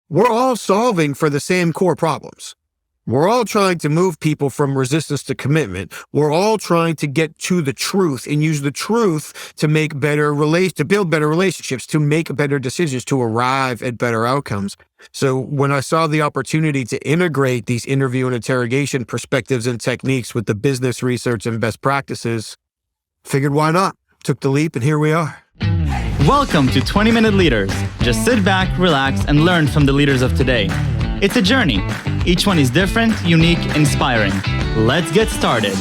we're all solving for the same core problems. We're all trying to move people from resistance to commitment. We're all trying to get to the truth and use the truth to make to build better relationships, to make better decisions, to arrive at better outcomes. So when I saw the opportunity to integrate these interview and interrogation perspectives and techniques with the business research and best practices, figured why not? Took the leap, and here we are. Welcome to 20-Minute Leaders. Just sit back, relax, and learn from the leaders of today. It's a journey. Each one is different, unique, inspiring. Let's get started.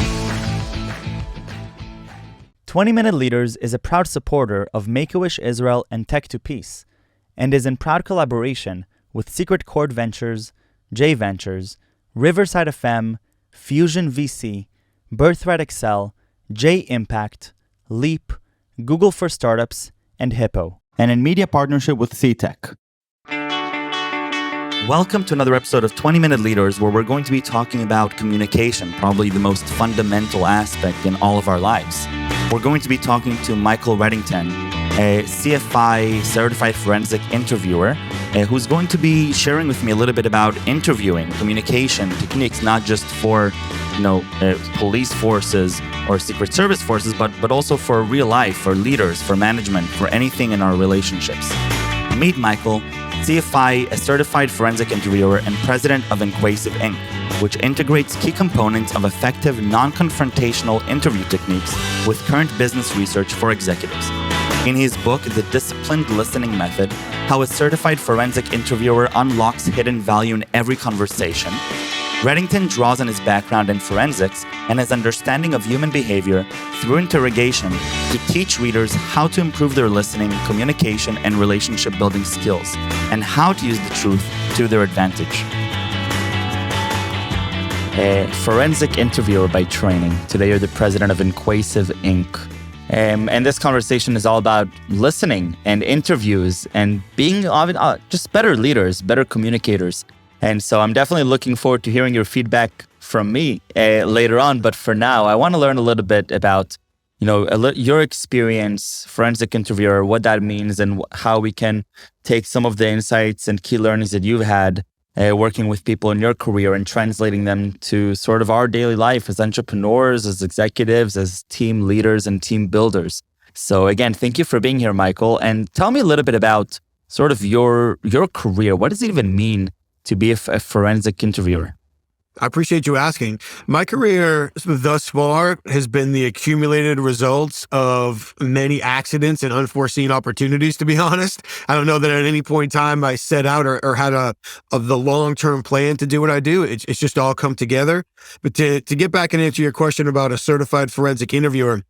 20-Minute Leaders is a proud supporter of Make-A-Wish Israel and Tech to Peace, and is in proud collaboration with Secret Chord Ventures, J Ventures, Riverside FM, Fusion VC, Birthright Excel, J Impact, Leap, Google for Startups, and Hippo, and in media partnership with CTech. Welcome to another episode of 20-Minute Leaders, where we're going to be talking about communication, probably the most fundamental aspect in all of our lives. We're going to be talking to Michael Reddington, a CFI certified forensic interviewer, who's going to be sharing with me a little bit about interviewing, communication techniques, not just for police forces or secret service forces, but also for real life, for leaders, for management, for anything in our relationships. Meet Michael, CFI, a certified forensic interviewer and president of InQuasive Inc., which integrates key components of effective non-confrontational interview techniques with current business research for executives. In his book, The Disciplined Listening Method, How a Certified Forensic Interviewer Unlocks Hidden Value in Every Conversation, Reddington draws on his background in forensics and his understanding of human behavior through interrogation to teach readers how to improve their listening, communication, and relationship-building skills, and how to use the truth to their advantage. A forensic interviewer by training. Today you're the president of InQuasive Inc. And this conversation is all about listening and interviews and being just better leaders, better communicators. And so I'm definitely looking forward to hearing your feedback from me later on. But for now, I want to learn a little bit about, your experience, forensic interviewer, what that means, and how we can take some of the insights and key learnings that you've had working with people in your career and translating them to sort of our daily life as entrepreneurs, as executives, as team leaders and team builders. So again, thank you for being here, Michael. And tell me a little bit about sort of your career. What does it even mean to be a forensic interviewer? I appreciate you asking. My career thus far has been the accumulated results of many accidents and unforeseen opportunities, to be honest. I don't know that at any point in time I set out or had the long-term plan to do what I do. It's just all come together. But to get back and answer your question about a certified forensic interviewer,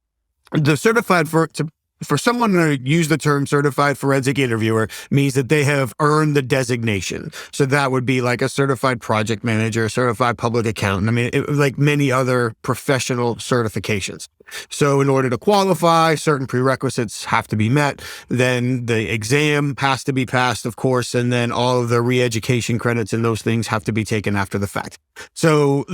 for someone to use the term certified forensic interviewer means that they have earned the designation. So that would be like a certified project manager, certified public accountant. Like many other professional certifications. So in order to qualify, certain prerequisites have to be met. Then the exam has to be passed, of course, and then all of the re-education credits and those things have to be taken after the fact. So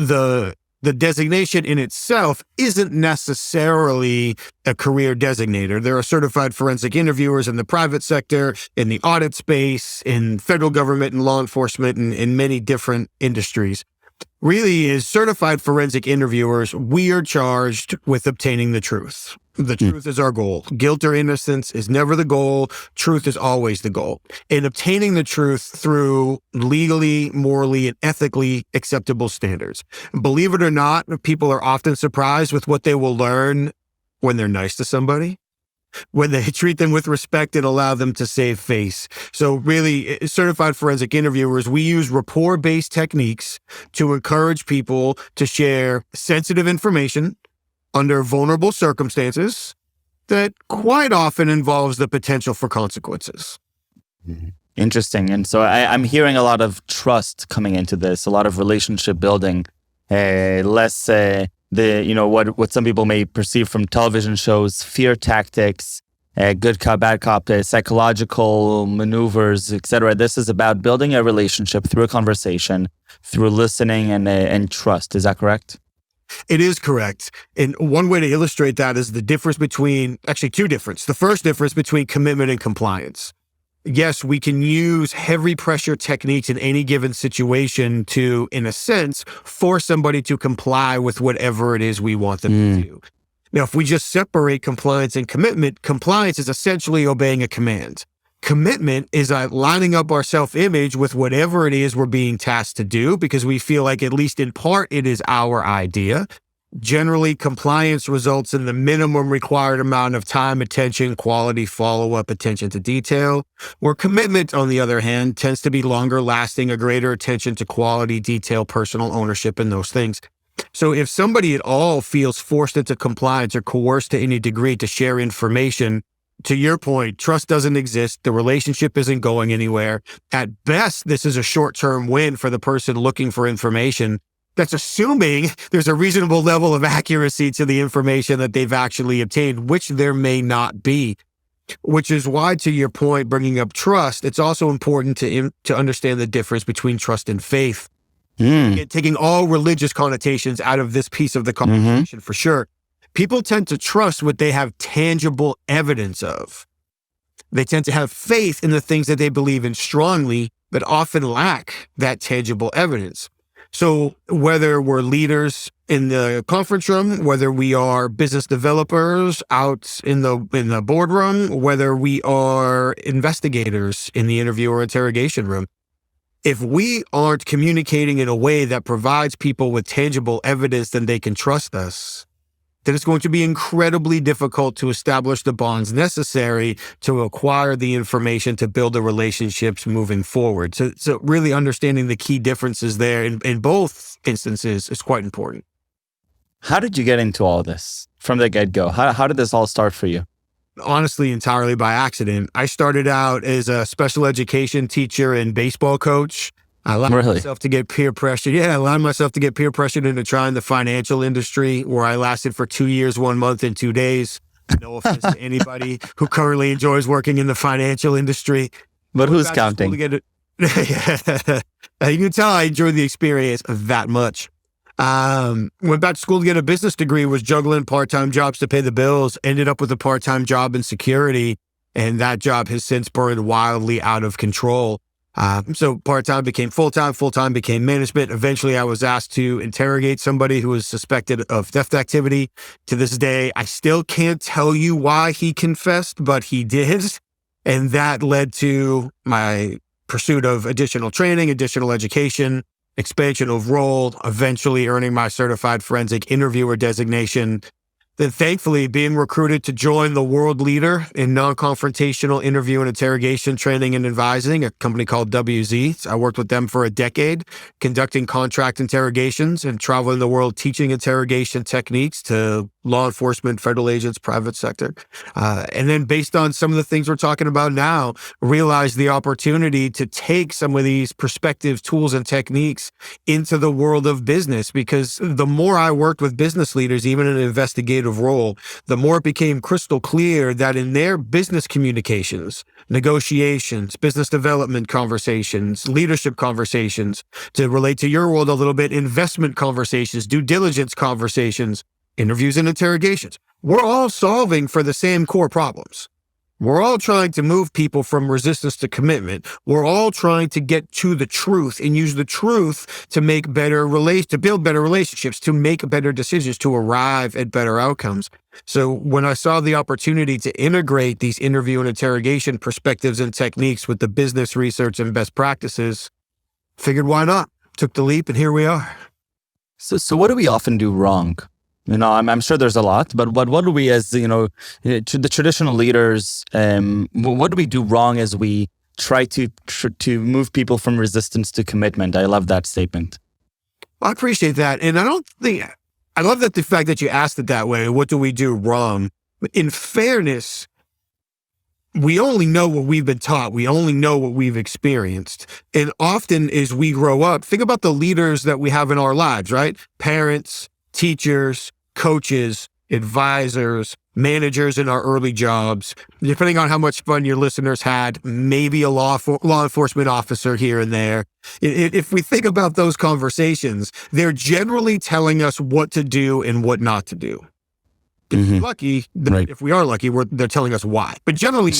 the designation in itself isn't necessarily a career designator. There are certified forensic interviewers in the private sector, in the audit space, in federal government and law enforcement, and in many different industries. Really, as certified forensic interviewers, we are charged with obtaining the truth. The truth is our goal. Guilt or innocence is never the goal. Truth is always the goal. And obtaining the truth through legally, morally, and ethically acceptable standards. Believe it or not, people are often surprised with what they will learn when they're nice to somebody, when they treat them with respect and allow them to save face. So really, certified forensic interviewers, we use rapport-based techniques to encourage people to share sensitive information under vulnerable circumstances that quite often involves the potential for consequences. Interesting. And so I'm hearing a lot of trust coming into this, a lot of relationship building, less what some people may perceive from television shows, fear tactics, good cop, bad cop, psychological maneuvers, etc. This is about building a relationship through a conversation, through listening and trust. Is that correct? It is correct. And one way to illustrate that is the difference between, actually two differences. The first difference between commitment and compliance. yes, we can use heavy pressure techniques in any given situation to, in a sense, force somebody to comply with whatever it is we want them to do. Now, if we just separate compliance and commitment, compliance is essentially obeying a command. Commitment is lining up our self-image with whatever it is we're being tasked to do because we feel like, at least in part, it is our idea. Generally, compliance results in the minimum required amount of time, attention, quality, follow-up, attention to detail, where commitment, on the other hand, tends to be longer lasting, a greater attention to quality, detail, personal ownership, and those things. So if somebody at all feels forced into compliance or coerced to any degree to share information, to your point, trust doesn't exist. The relationship isn't going anywhere. At best, this is a short-term win for the person looking for information. That's assuming there's a reasonable level of accuracy to the information that they've actually obtained, which there may not be. Which is why, to your point, bringing up trust, it's also important to understand the difference between trust and faith. Taking all religious connotations out of this piece of the conversation, for sure. People tend to trust what they have tangible evidence of. They tend to have faith in the things that they believe in strongly, but often lack that tangible evidence. So whether we're leaders in the conference room, whether we are business developers out in the boardroom, whether we are investigators in the interview or interrogation room, if we aren't communicating in a way that provides people with tangible evidence that they can trust us, then it's going to be incredibly difficult to establish the bonds necessary to acquire the information to build the relationships moving forward. So really understanding the key differences there in both instances is quite important. How did you get into all this from the get-go? How did this all start for you? Honestly, entirely by accident. I started out as a special education teacher and baseball coach. I allowed myself to get peer pressured. Yeah, I allowed myself to get peer pressured into trying the financial industry, where I lasted for 2 years, 1 month, and 2 days. No offense to anybody who currently enjoys working in the financial industry. But who's counting? You can tell I enjoyed the experience that much. Went back to school to get a business degree, was juggling part-time jobs to pay the bills, ended up with a part-time job in security, and that job has since burned wildly out of control. So part-time became full-time, full-time became management. Eventually, I was asked to interrogate somebody who was suspected of theft activity. To this day, I still can't tell you why he confessed, but he did. And that led to my pursuit of additional training, additional education, expansion of role, eventually earning my certified forensic interviewer designation. Then thankfully being recruited to join the world leader in non-confrontational interview and interrogation training and advising, a company called WZ. I worked with them for a decade, conducting contract interrogations and traveling the world teaching interrogation techniques to law enforcement, federal agents, private sector. And then based on some of the things we're talking about now, realized the opportunity to take some of these perspectives, tools, and techniques into the world of business, because the more I worked with business leaders, even in an investigative role, the more it became crystal clear that in their business communications, negotiations, business development conversations, leadership conversations, to relate to your world a little bit, investment conversations, due diligence conversations, interviews and interrogations, we're all solving for the same core problems. We're all trying to move people from resistance to commitment. We're all trying to get to the truth and use the truth to make to build better relationships, to make better decisions, to arrive at better outcomes. So when I saw the opportunity to integrate these interview and interrogation perspectives and techniques with the business research and best practices, figured why not? Took the leap, and here we are. So what do we often do wrong? I'm sure there's a lot, but what do we, as the traditional leaders, what do we do wrong as we try to move people from resistance to commitment? I love that statement. Well, I appreciate that, and I love that the fact that you asked it that way. What do we do wrong? But in fairness, we only know what we've been taught. We only know what we've experienced. And often as we grow up, think about the leaders that we have in our lives, right? Parents, teachers, coaches, advisors, managers in our early jobs, depending on how much fun your listeners had, maybe a law enforcement officer here and there. If we think about those conversations, they're generally telling us what to do and what not to do. If we're lucky, if we are lucky, they're telling us why. But generally,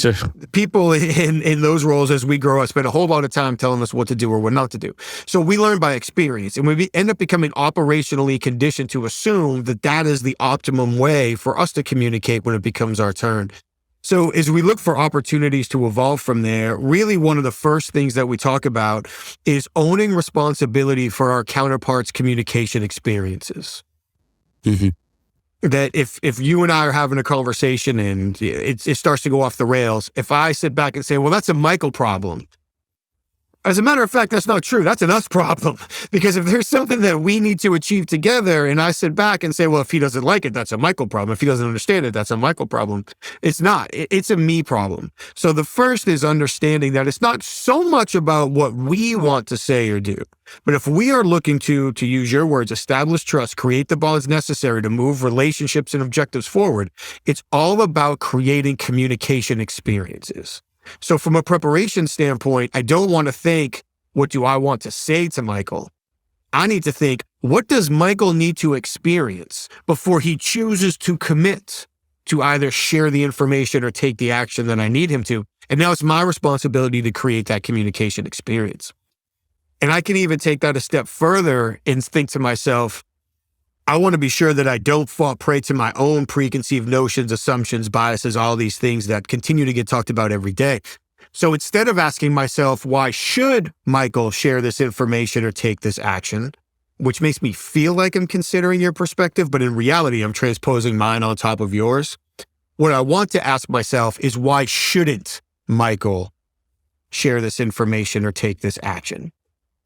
people in those roles as we grow up spend a whole lot of time telling us what to do or what not to do. So we learn by experience, and we end up becoming operationally conditioned to assume that that is the optimum way for us to communicate when it becomes our turn. So as we look for opportunities to evolve from there, really one of the first things that we talk about is owning responsibility for our counterparts' communication experiences. That if you and I are having a conversation and it starts to go off the rails, if I sit back and say, well, that's a Michael problem. As a matter of fact, that's not true. That's an us problem. Because if there's something that we need to achieve together and I sit back and say, well, if he doesn't like it, that's a Michael problem. If he doesn't understand it, that's a Michael problem. It's not. It's a me problem. So the first is understanding that it's not so much about what we want to say or do. But if we are looking to use your words, establish trust, create the bonds necessary to move relationships and objectives forward, it's all about creating communication experiences. So from a preparation standpoint, I don't want to think, what do I want to say to Michael? I need to think, what does Michael need to experience before he chooses to commit to either share the information or take the action that I need him to? And now it's my responsibility to create that communication experience. And I can even take that a step further and think to myself, I want to be sure that I don't fall prey to my own preconceived notions, assumptions, biases, all these things that continue to get talked about every day. So instead of asking myself, why should Michael share this information or take this action, which makes me feel like I'm considering your perspective, but in reality, I'm transposing mine on top of yours. What I want to ask myself is, why shouldn't Michael share this information or take this action?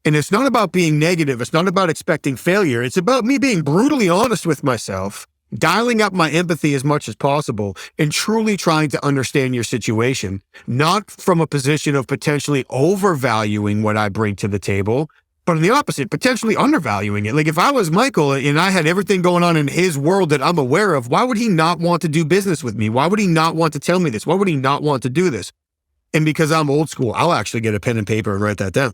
And it's not about being negative. It's not about expecting failure. It's about me being brutally honest with myself, dialing up my empathy as much as possible, and truly trying to understand your situation, not from a position of potentially overvaluing what I bring to the table, but on the opposite, potentially undervaluing it. Like if I was Michael and I had everything going on in his world that I'm aware of, why would he not want to do business with me? Why would he not want to tell me this? Why would he not want to do this? And because I'm old school, I'll actually get a pen and paper and write that down.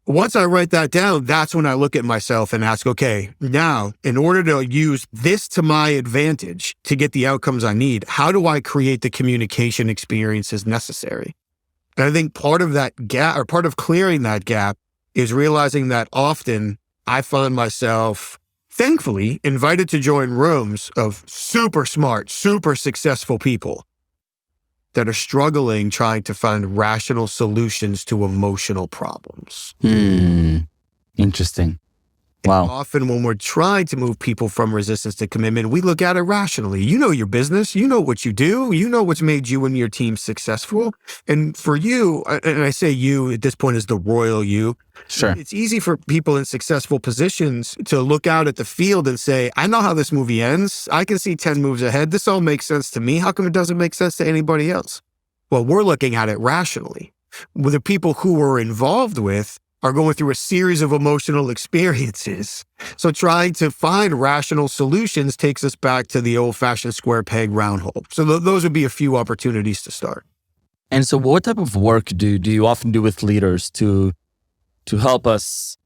Once I write that down, that's when I look at myself and ask, okay, now, in order to use this to my advantage to get the outcomes I need, how do I create the communication experiences necessary? And I think part of that gap, or part of clearing that gap, is realizing that often I find myself, thankfully, invited to join rooms of super smart, super successful people that are struggling trying to find rational solutions to emotional problems. Interesting. Wow. Often when we're trying to move people from resistance to commitment, we look at it rationally. You know your business. You know what you do. You know what's made you and your team successful. And for you, and I say you at this point is the royal you. Sure. It's easy for people in successful positions to look out at the field and say, I know how this movie ends. I can see 10 moves ahead. This all makes sense to me. How come it doesn't make sense to anybody else? Well, we're looking at it rationally. With the people who we're involved with are going through a series of emotional experiences. So trying to find rational solutions takes us back to the old-fashioned square peg round hole. So those would be a few opportunities to start. And so what type of work do you often do with leaders to help us,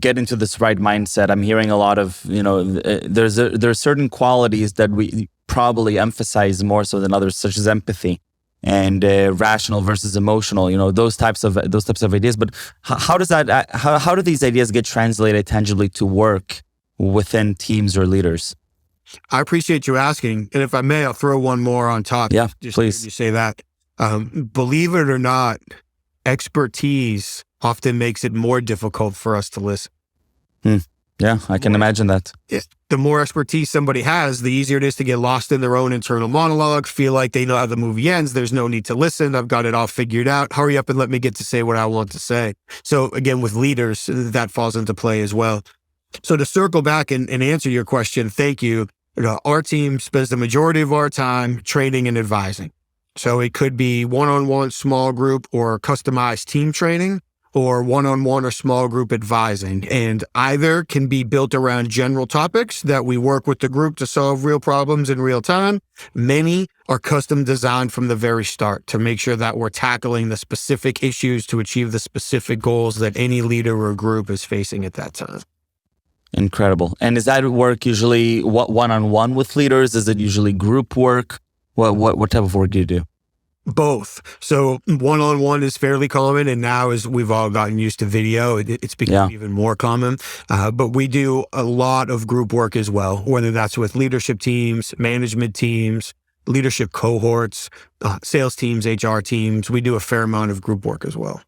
get into this right mindset? I'm hearing a lot of, there's certain qualities that we probably emphasize more so than others, such as empathy and rational versus emotional, those types of ideas. But how do these ideas get translated tangibly to work within teams or leaders? I appreciate you asking. And if I may, I'll throw one more on top. Yeah, just please. You say that. Believe it or not, expertise often makes it more difficult for us to listen. Yeah, I can imagine that. The more expertise somebody has, the easier it is to get lost in their own internal monologue, feel like they know how the movie ends. There's no need to listen. I've got it all figured out. Hurry up and let me get to say what I want to say. So again, with leaders, that falls into play as well. So to circle back and answer your question, thank you. Our team spends the majority of our time training and advising. So it could be one-on-one small group or customized team training, or one-on-one or small group advising. And either can be built around general topics that we work with the group to solve real problems in real time. Many are custom designed from the very start to make sure that we're tackling the specific issues to achieve the specific goals that any leader or group is facing at that time. Incredible. And is that work usually one-on-one with leaders? Is it usually group work? What type of work do you do? Both. So one-on-one is fairly common, and now as we've all gotten used to video, it's become even more common. But we do a lot of group work as well, whether that's with leadership teams, management teams, leadership cohorts, sales teams, HR teams. We do a fair amount of group work as well.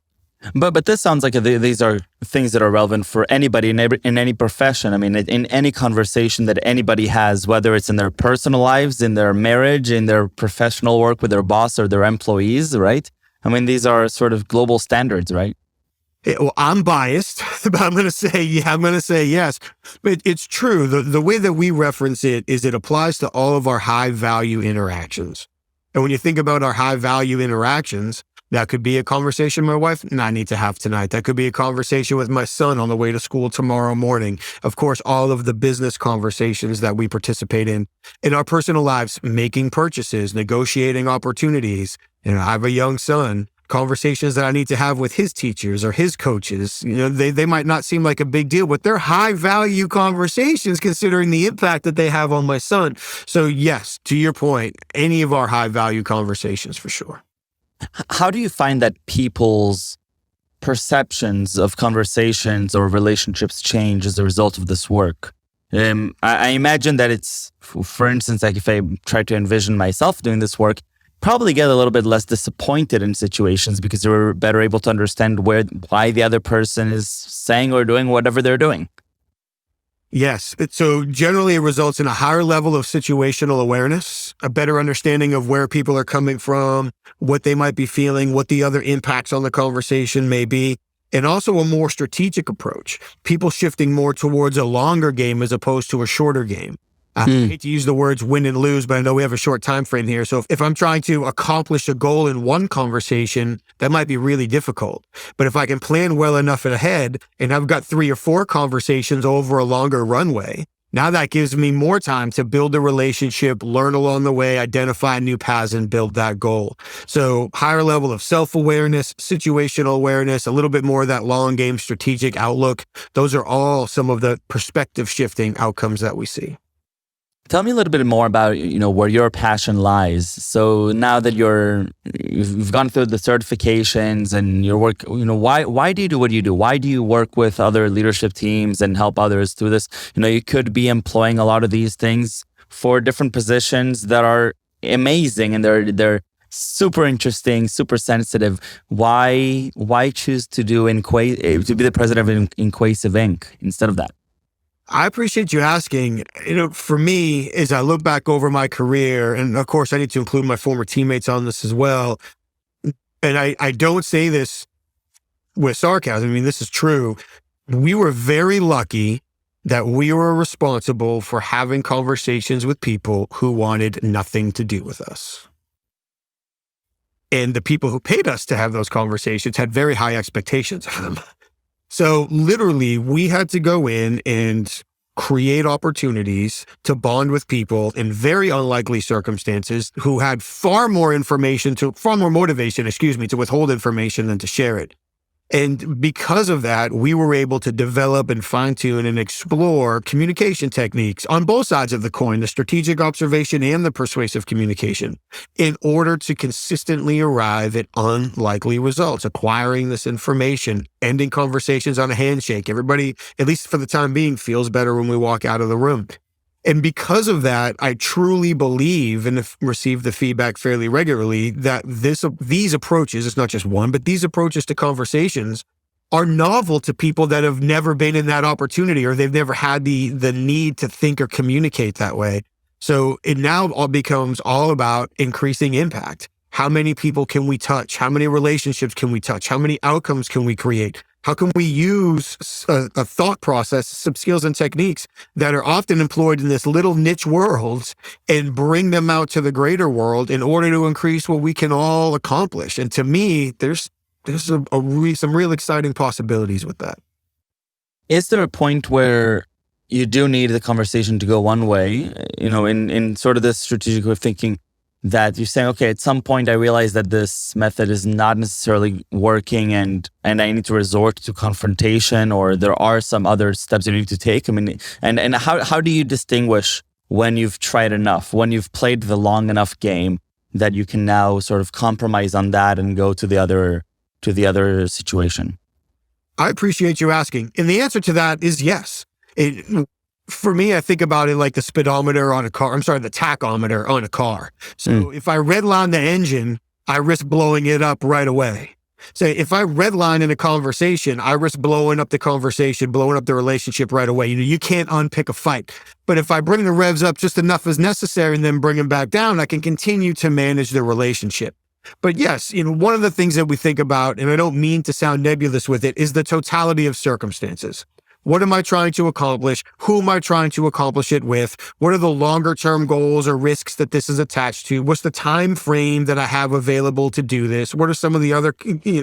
But this sounds like these are things that are relevant for anybody in any profession. I mean, in any conversation that anybody has, whether it's in their personal lives, in their marriage, in their professional work with their boss or their employees, right? I mean, these are sort of global standards, right? Well, I'm biased, but I'm going to say yes. But it's true. The way that we reference it is it applies to all of our high value interactions. And when you think about our high value interactions, that could be a conversation my wife and I need to have tonight. That could be a conversation with my son on the way to school tomorrow morning. Of course, all of the business conversations that we participate in our personal lives, making purchases, negotiating opportunities. I have a young son. Conversations that I need to have with his teachers or his coaches, they might not seem like a big deal, but they're high value conversations considering the impact that they have on my son. So yes, to your point, any of our high value conversations for sure. How do you find that people's perceptions of conversations or relationships change as a result of this work? I imagine that it's, for instance, like if I try to envision myself doing this work, probably get a little bit less disappointed in situations because you're better able to understand why the other person is saying or doing whatever they're doing. Yes. So generally it results in a higher level of situational awareness, a better understanding of where people are coming from, what they might be feeling, what the other impacts on the conversation may be, and also a more strategic approach, people shifting more towards a longer game as opposed to a shorter game. I hate to use the words win and lose, but I know we have a short time frame here. So if I'm trying to accomplish a goal in one conversation, that might be really difficult. But if I can plan well enough ahead and I've got 3 or 4 conversations over a longer runway, now that gives me more time to build a relationship, learn along the way, identify new paths, and build that goal. So higher level of self-awareness, situational awareness, a little bit more of that long game strategic outlook. Those are all some of the perspective shifting outcomes that we see. Tell me a little bit more about, where your passion lies. So now that you've gone through the certifications and your work, why do you do what you do? Why do you work with other leadership teams and help others through this? You could be employing a lot of these things for different positions that are amazing and they're super interesting, super sensitive. Why choose to be the president of InQuasive Inc. instead of that? I appreciate you asking. For me, as I look back over my career, and of course I need to include my former teammates on this as well, and I don't say this with sarcasm, I mean, this is true. We were very lucky that we were responsible for having conversations with people who wanted nothing to do with us. And the people who paid us to have those conversations had very high expectations of them. So literally, we had to go in and create opportunities to bond with people in very unlikely circumstances who had far more motivation, to withhold information than to share it. And because of that, we were able to develop and fine-tune and explore communication techniques on both sides of the coin, the strategic observation and the persuasive communication, in order to consistently arrive at unlikely results, acquiring this information, ending conversations on a handshake. Everybody, at least for the time being, feels better when we walk out of the room. And because of that, I truly believe and have received the feedback fairly regularly that these approaches, it's not just one, but these approaches to conversations are novel to people that have never been in that opportunity or they've never had the need to think or communicate that way. So it now all becomes all about increasing impact. How many people can we touch? How many relationships can we touch? How many outcomes can we create? How can we use a thought process, some skills and techniques that are often employed in this little niche world and bring them out to the greater world in order to increase what we can all accomplish? And to me, there's some real exciting possibilities with that. Is there a point where you do need the conversation to go one way, in sort of this strategic way of thinking, that you're saying, okay, at some point I realize that this method is not necessarily working and I need to resort to confrontation, or there are some other steps you need to take? I mean, and how do you distinguish when you've tried enough, when you've played the long enough game that you can now sort of compromise on that and go to the other situation? I appreciate you asking. And the answer to that is yes. For me, I think about it like the speedometer on a car. The tachometer on a car. So if I redline the engine, I risk blowing it up right away. So if I redline in a conversation, I risk blowing up the conversation, blowing up the relationship right away. You can't unpick a fight. But if I bring the revs up just enough as necessary and then bring them back down, I can continue to manage the relationship. But yes, one of the things that we think about, and I don't mean to sound nebulous with it, is the totality of circumstances. What am I trying to accomplish? Who am I trying to accomplish it with? What are the longer term goals or risks that this is attached to? What's the time frame that I have available to do this? What are some of the other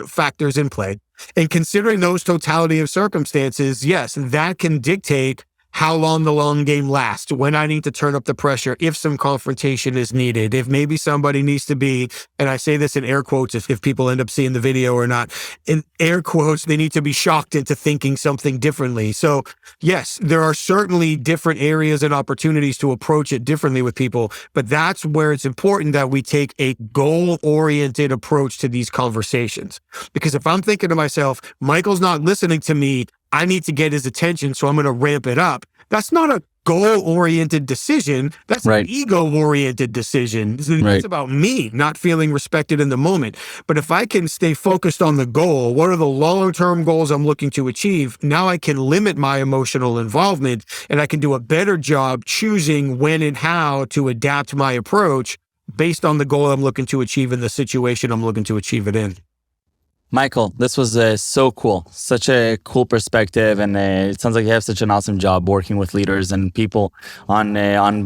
factors in play? And considering those totality of circumstances, yes, that can dictate how long the long game lasts, when I need to turn up the pressure, if some confrontation is needed, if maybe somebody needs to be, and I say this in air quotes if people end up seeing the video or not, in air quotes, they need to be shocked into thinking something differently. So yes, there are certainly different areas and opportunities to approach it differently with people, but that's where it's important that we take a goal-oriented approach to these conversations. Because if I'm thinking to myself, Michael's not listening to me, I need to get his attention, so I'm going to ramp it up. That's not a goal-oriented decision. That's an ego-oriented decision. It's about me not feeling respected in the moment. But if I can stay focused on the goal, what are the long-term goals I'm looking to achieve? Now I can limit my emotional involvement, and I can do a better job choosing when and how to adapt my approach based on the goal I'm looking to achieve and the situation I'm looking to achieve it in. Michael, this was so cool. Such a cool perspective, and it sounds like you have such an awesome job working with leaders and people on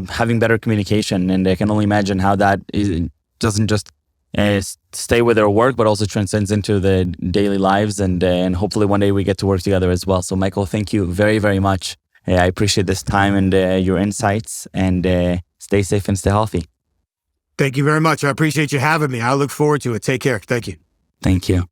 having better communication. And I can only imagine how that doesn't just stay with their work, but also transcends into the daily lives. And hopefully one day we get to work together as well. So, Michael, thank you very, very much. I appreciate this time and your insights. And stay safe and stay healthy. Thank you very much. I appreciate you having me. I look forward to it. Take care. Thank you. Thank you.